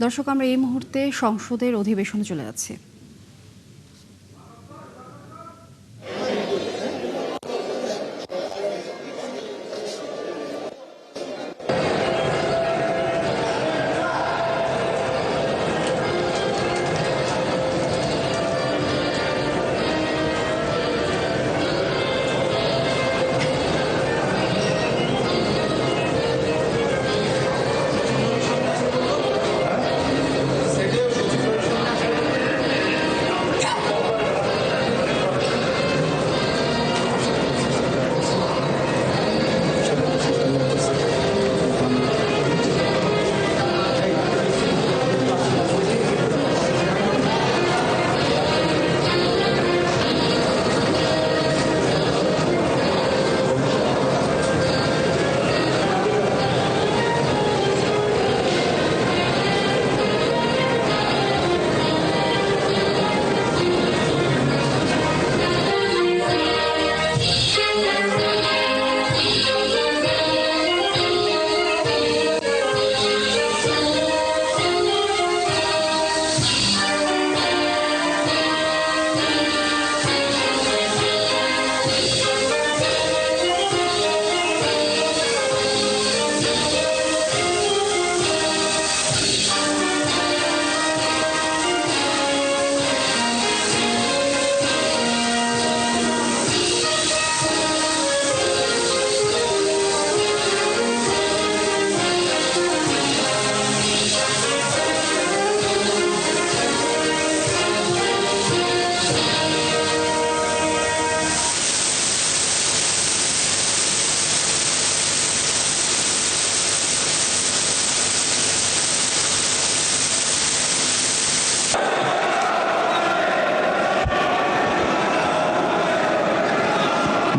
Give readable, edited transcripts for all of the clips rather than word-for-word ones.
দর্শক, আমরা এই মুহূর্তে সংসদের অধিবেশনে চলে যাচ্ছি।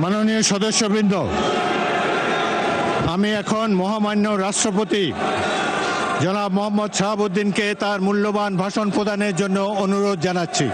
মাননীয় সদস্যবৃন্দ, আমি এখন মহামান্য রাষ্ট্রপতি জনাব মোহাম্মদ শাহাবুদ্দিনকে তার মূল্যবান ভাষণ প্রদানের জন্য অনুরোধ জানাচ্ছি।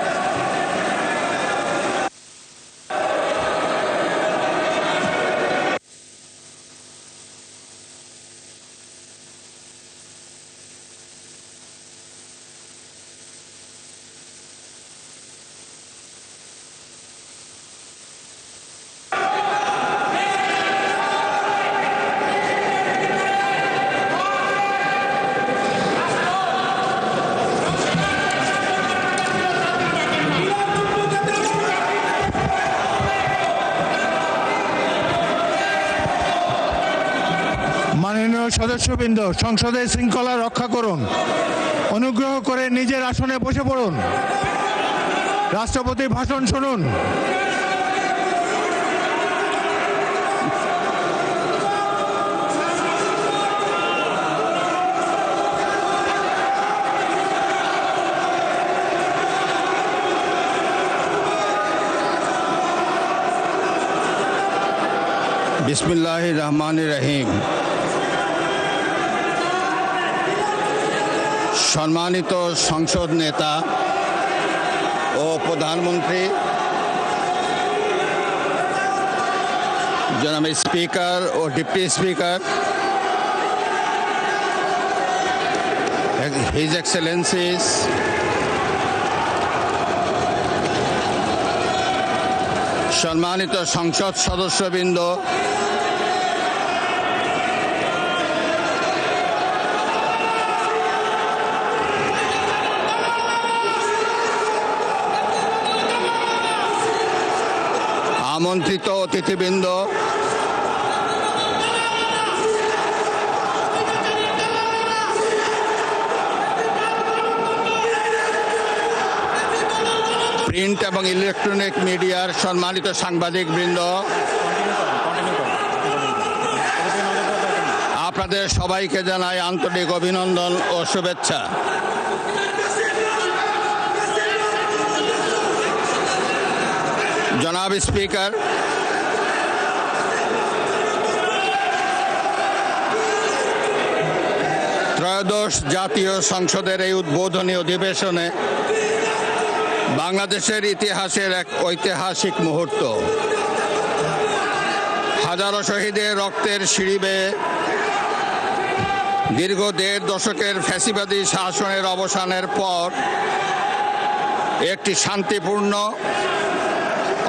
মাননীয় সদস্যবৃন্দ, সংসদের শৃঙ্খলা রক্ষা করুন। অনুগ্রহ করে নিজের আসনে বসে পড়ুন। রাষ্ট্রপতির ভাষণ শুনুন। বিসমিল্লাহির রহমানির রহিম। সম্মানিত সংসদ নেতা ও প্রধানমন্ত্রী, জনাব স্পিকার ও ডিপ্টি স্পিকার, হিজ এক্সেলেন্সিস, সম্মানিত সংসদ সদস্যবৃন্দ, আমন্ত্রিত অতিথিবৃন্দ, প্রিন্ট এবং ইলেকট্রনিক মিডিয়ার সম্মানিত সাংবাদিকবৃন্দ, আপনাদের সবাইকে জানাই আন্তরিক অভিনন্দন ও শুভেচ্ছা। জনাব স্পিকার, ত্রয়োদশ জাতীয় সংসদের এই উদ্বোধনী অধিবেশনে বাংলাদেশের ইতিহাসের এক ঐতিহাসিক মুহূর্ত। হাজারো শহীদের রক্তের সিঁড়ি বেয়ে দীর্ঘ ১.৫ দশকের ফ্যাসিবাদী শাসনের অবসানের পর একটি শান্তিপূর্ণ,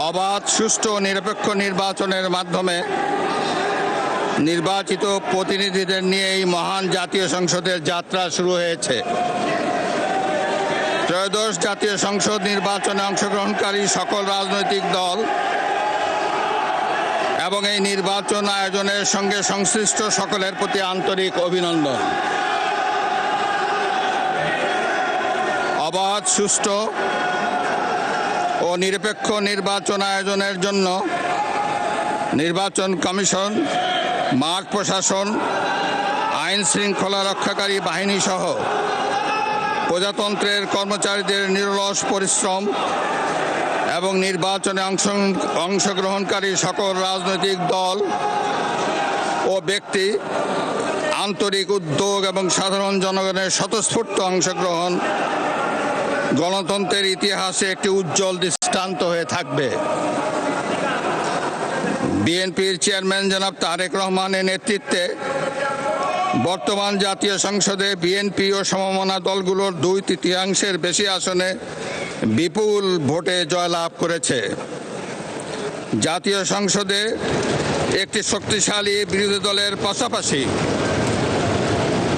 অবাধ, সুষ্ঠু ও নিরপেক্ষ নির্বাচনের মাধ্যমে নির্বাচিত প্রতিনিধিদের নিয়ে এই মহান জাতীয় সংসদের যাত্রা শুরু হয়েছে। ত্রয়োদশ জাতীয় সংসদ নির্বাচনে অংশগ্রহণকারী সকল রাজনৈতিক দল এবং এই নির্বাচন আয়োজনের সঙ্গে সংশ্লিষ্ট সকলের প্রতি আন্তরিক অভিনন্দন। অবাধ, সুষ্ঠু ও নিরপেক্ষ নির্বাচন আয়োজনের জন্য নির্বাচন কমিশন, মাঠ প্রশাসন, আইন শৃঙ্খলা রক্ষাকারী বাহিনী সহ প্রজাতন্ত্রের কর্মচারীদের নিরলস পরিশ্রম এবং নির্বাচনে অংশগ্রহণকারী সকল রাজনৈতিক দল ও ব্যক্তি, আন্তরিক উদ্যোগ এবং সাধারণ জনগণের স্বতঃস্ফূর্ত অংশগ্রহণ গণতন্ত্রের ইতিহাসে একটি উজ্জ্বল দৃষ্টান্ত হয়ে থাকবে। বিএনপির চেয়ারম্যান জনাব তারেক রহমানের নেতৃত্বে বর্তমান জাতীয় সংসদে বিএনপি ও সমমনা দলগুলোর 2/3 বেশি আসনে বিপুল ভোটে জয়লাভ করেছে। জাতীয় সংসদে একটি শক্তিশালী বিরোধী দলের পাশাপাশি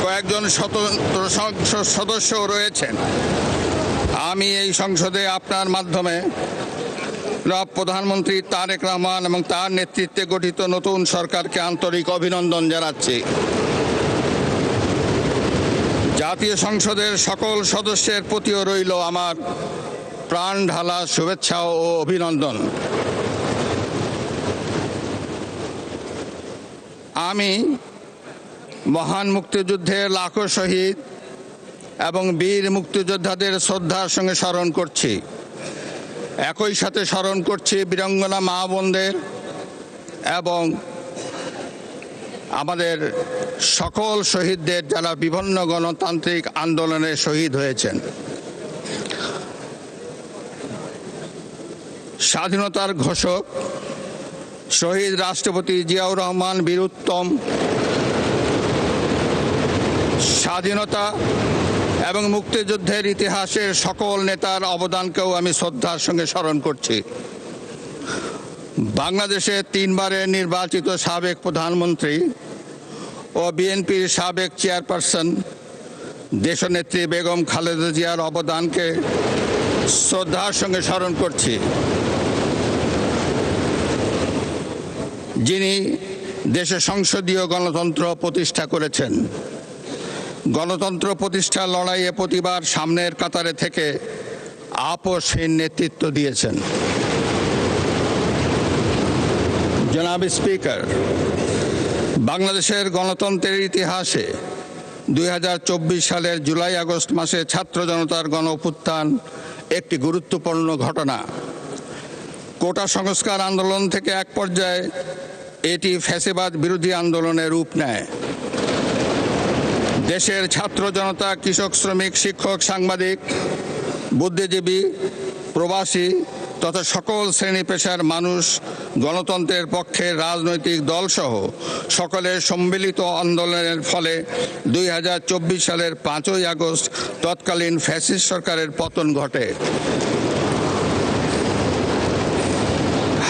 কয়েকজন স্বতন্ত্র সংসদ সদস্য রয়েছেন। আমি এই সংসদে আপনার মাধ্যমে প্রধানমন্ত্রী তারেক রহমান এবং তার নেতৃত্বে গঠিত নতুন সরকারকে আন্তরিক অভিনন্দন জানাচ্ছি। জাতীয় সংসদের সকল সদস্যের প্রতিও রইল আমার প্রাণ ঢালা শুভেচ্ছা ও অভিনন্দন। আমি মহান মুক্তিযুদ্ধের লাখো শহীদ এবং বীর মুক্তিযোদ্ধাদের শ্রদ্ধার সঙ্গে স্মরণ করছি। একই সাথে স্মরণ করছি বীরাঙ্গনা মা বোনদের এবং আমাদের সকল শহীদদের যারা বিভিন্ন গণতান্ত্রিক আন্দোলনে শহীদ হয়েছেন। স্বাধীনতার ঘোষক শহীদ রাষ্ট্রপতি জিয়াউর রহমান বীর উত্তম স্বাধীনতা এবং মুক্তিযুদ্ধের ইতিহাসের সকল নেতার অবদানকেও আমি শ্রদ্ধার সঙ্গে স্মরণ করছি। বাংলাদেশের 3 বারের নির্বাচিত সাবেক প্রধানমন্ত্রী ও বিএনপির সাবেক চেয়ারপারসন দেশনেত্রী বেগম খালেদা জিয়ার অবদানকে শ্রদ্ধার সঙ্গে স্মরণ করছি, যিনি দেশে সংসদীয় গণতন্ত্র প্রতিষ্ঠা করেছেন। গণতন্ত্র প্রতিষ্ঠার লড়াইয়ে প্রতিবার সামনের কাতারে থেকে আপোষহীন নেতৃত্ব দিয়েছেন। জনাব স্পিকার, বাংলাদেশের গণতন্ত্রের ইতিহাসে 2024 সালের জুলাই আগস্ট মাসে ছাত্র জনতার গণ অভ্যুত্থান একটি গুরুত্বপূর্ণ ঘটনা। কোটা সংস্কার আন্দোলন থেকে এক পর্যায়ে এটি ফ্যাসিবাদ বিরোধী আন্দোলনের রূপ নেয়। দেশের ছাত্র জনতা, কৃষক, শ্রমিক, শিক্ষক, সাংবাদিক, বুদ্ধিজীবী, প্রবাসী তথা সকল শ্রেণী পেশার মানুষ গণতন্ত্রের পক্ষে রাজনৈতিক দলসহ সকলের সম্মিলিত আন্দোলনের ফলে 2024 সালের 5ই আগস্ট তৎকালীন ফ্যাসিস্ট সরকারের পতন ঘটে।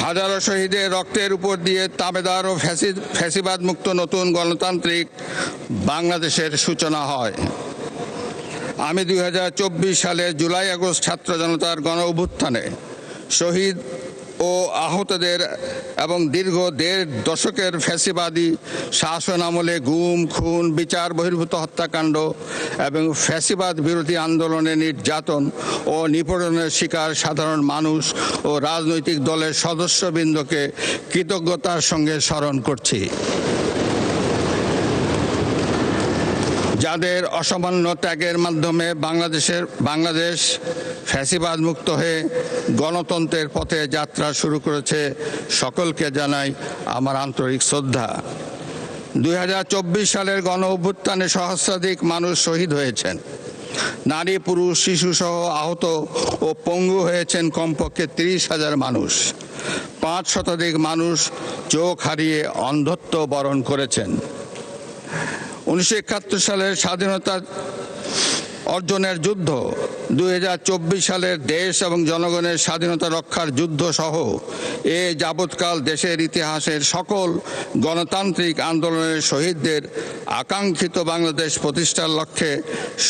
হাজারো শহীদের রক্তের উপর দিয়ে তাবেদার ও ফ্যাসিবাদ মুক্ত নতুন গণতান্ত্রিক বাংলাদেশের সূচনা হয়। আমি 2024 সালের জুলাই আগস্ট ছাত্র জনতার গণ অভ্যুত্থানে শহীদ ও আহতদের এবং দীর্ঘ 1.5 দশকের ফ্যাসিবাদী শাসন আমলে গুম, খুন, বিচার বহির্ভূত হত্যাকাণ্ড এবং ফ্যাসিবাদ বিরোধী আন্দোলনে নির্যাতন ও নিপীড়নের শিকার সাধারণ মানুষ ও রাজনৈতিক দলের সদস্যবৃন্দকে কৃতজ্ঞতার সঙ্গে স্মরণ করছি, যাদের অসামান্য ত্যাগের মাধ্যমে বাংলাদেশ ফ্যাসিবাদ মুক্ত হয়ে গণতন্ত্রের পথে যাত্রা শুরু করেছে। সকলকে জানাই আমার আন্তরিক শ্রদ্ধা। 2024 সালের গণ অভ্যুত্থানে সহস্রাধিক মানুষ শহীদ হয়েছেন। নারী, পুরুষ, শিশুসহ আহত ও পঙ্গু হয়েছেন কমপক্ষে 30,000 মানুষ। 5 শতাধিক মানুষ চোখ হারিয়ে অন্ধত্ব বরণ করেছেন। 1971 সালের স্বাধীনতা অর্জনের যুদ্ধ, 2024 সালের দেশ এবং জনগণের স্বাধীনতা রক্ষার যুদ্ধ সহ এ যাবৎকাল দেশের ইতিহাসের সকল গণতান্ত্রিক আন্দোলনের শহীদদের আকাঙ্ক্ষিত বাংলাদেশ প্রতিষ্ঠার লক্ষ্যে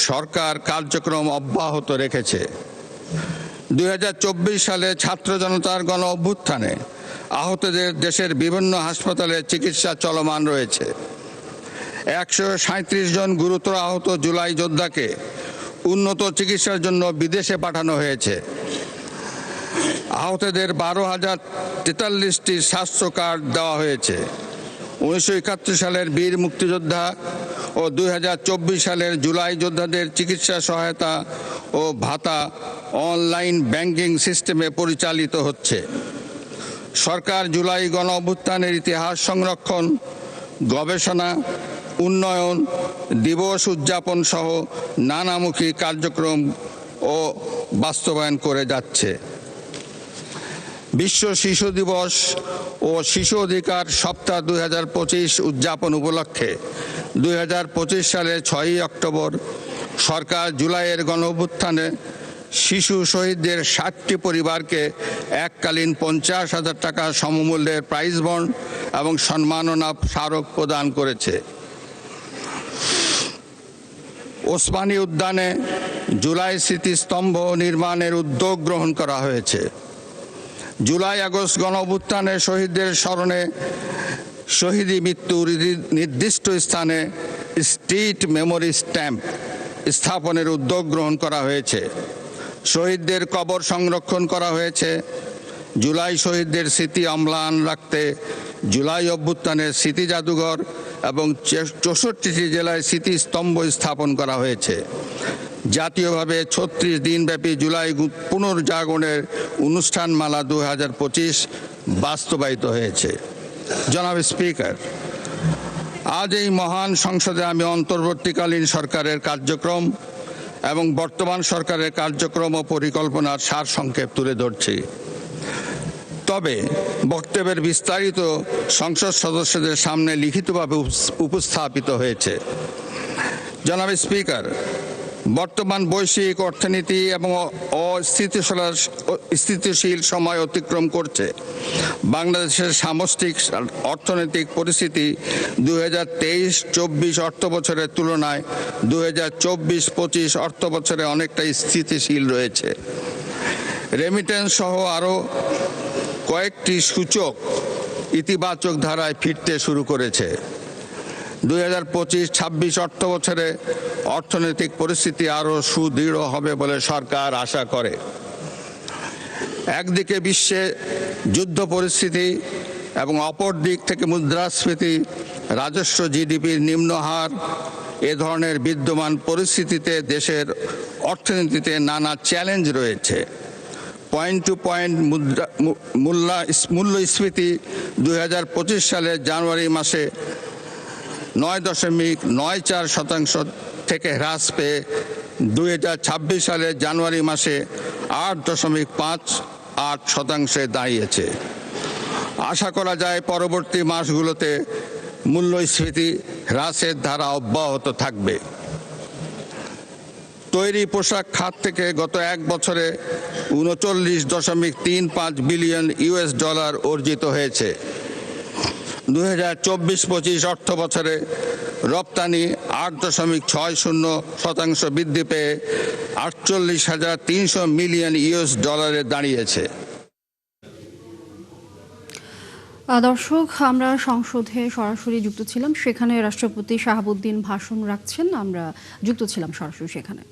সরকার কার্যক্রম অব্যাহত রেখেছে। 2024 সালে ছাত্র জনতার গণ অভ্যুত্থানে আহতদের দেশের বিভিন্ন হাসপাতালে চিকিৎসা চলমান রয়েছে। 137 জন গুরুতর আহত জুলাই যোদ্ধাকে উন্নত চিকিৎসার জন্য বিদেশে পাঠানো হয়েছে। আহতদের 12,043টি স্বাস্থ্য কার্ড দেওয়া হয়েছে। 1971 সালের বীর মুক্তিযোদ্ধা ও 2024 সালের জুলাই যোদ্ধাদের চিকিৎসা সহায়তা ও ভাতা অনলাইন ব্যাংকিং সিস্টেমে পরিচালিত হচ্ছে। সরকার জুলাই গণ অভ্যুত্থানের ইতিহাস সংরক্ষণ, গবেষণা, উন্নয়ন, দিবস উদযাপন সহ নানামুখী কার্যক্রম ও বাস্তবায়ন করে যাচ্ছে। বিশ্ব শিশু দিবস ও শিশু অধিকার সপ্তাহ 2025 উদযাপন উপলক্ষে 2025 সালের 6 অক্টোবর সরকার জুলাইয়ের গণ অভ্যুত্থানে শিশু শহীদদের 60টি পরিবারকে এককালীন 50,000 টাকা সমমূল্যের প্রাইজ বন্ড এবং সম্মাননা স্মারক প্রদান করেছে। ওসমানী উদ্যানে জুলাই স্মৃতিস্তম্ভ নির্মাণের উদ্যোগ গ্রহণ করা হয়েছে। জুলাই আগস্ট গণ অভ্যুত্থানে শহীদদের স্মরণে শহীদি মৃত্যুর নির্দিষ্ট স্থানে স্ট্রিট মেমোরি স্ট্যাম্প স্থাপনের উদ্যোগ গ্রহণ করা হয়েছে। শহীদদের কবর সংরক্ষণ করা হয়েছে। জুলাই শহীদদের স্মৃতি অম্লান রাখতে জুলাই অভ্যুত্থানের স্মৃতি জাদুঘর এবং 64টি জেলায় স্মৃতিস্তম্ভ স্থাপন করা হয়েছে। জাতীয়ভাবে 36 দিনব্যাপী জুলাই পুনর্জাগরণের অনুষ্ঠানমালা 2025 বাস্তবায়িত হয়েছে। জনাব স্পিকার, আজ এই মহান সংসদে আমি অন্তর্বর্তীকালীন সরকারের কার্যক্রম এবং বর্তমান সরকারের কার্যক্রম ও পরিকল্পনার সারসংক্ষেপ তুলে ধরছি। তবে বক্তব্যের বিস্তারিত সংসদ সদস্যদের সামনে লিখিতভাবে উপস্থাপিত হয়েছে। জনাব স্পিকার, বর্তমান বৈশ্বিক অর্থনীতি এবং অস্থিতিশীল সময় অতিক্রম করছে। বাংলাদেশের সামষ্টিক অর্থনৈতিক পরিস্থিতি 2023-24 অর্থ বছরের তুলনায় 2024-25 অর্থ বছরে অনেকটা স্থিতিশীল রয়েছে। রেমিটেন্স সহ আরও কয়েকটি সূচক ইতিবাচক ধারায় ফিরতে শুরু করেছে। 2025-26 অর্থ বছরে অর্থনৈতিক পরিস্থিতি আরও সুদৃঢ় হবে বলে সরকার আশা করে। একদিকে বিশ্বে যুদ্ধ পরিস্থিতি এবং অপর দিক থেকে মুদ্রাস্ফীতি, রাজস্ব জিডিপির নিম্ন হার, এ ধরনের বিদ্যমান পরিস্থিতিতে দেশের অর্থনীতিতে নানা চ্যালেঞ্জ রয়েছে। পয়েন্ট টু পয়েন্ট মূল্যস্ফীতি 2025 সালের জানুয়ারি মাসে 9.94% থেকে হ্রাস পেয়ে 2026 সালের জানুয়ারি মাসে 8.58% দাঁড়িয়েছে। আশা করা যায় পরবর্তী মাসগুলোতে মূল্যস্ফীতি হ্রাসের ধারা অব্যাহত থাকবে। তৈরি পোশাক খাত থেকে গত এক বছরে 39.35 বিলিয়ন ইউএস ডলার অর্জিত হয়েছে। 2024-25 অর্থ বছরে রপ্তানি 8.60% বৃদ্ধি পেয়ে 48,300 মিলিয়ন ইউএস ডলারে দাঁড়িয়েছে। দর্শক, আমরা সংসদে সরাসরি যুক্ত ছিলাম, সেখানে রাষ্ট্রপতি শাহাবুদ্দিন ভাষণ রাখছেন, আমরা যুক্ত ছিলাম সরাসরি সেখানে।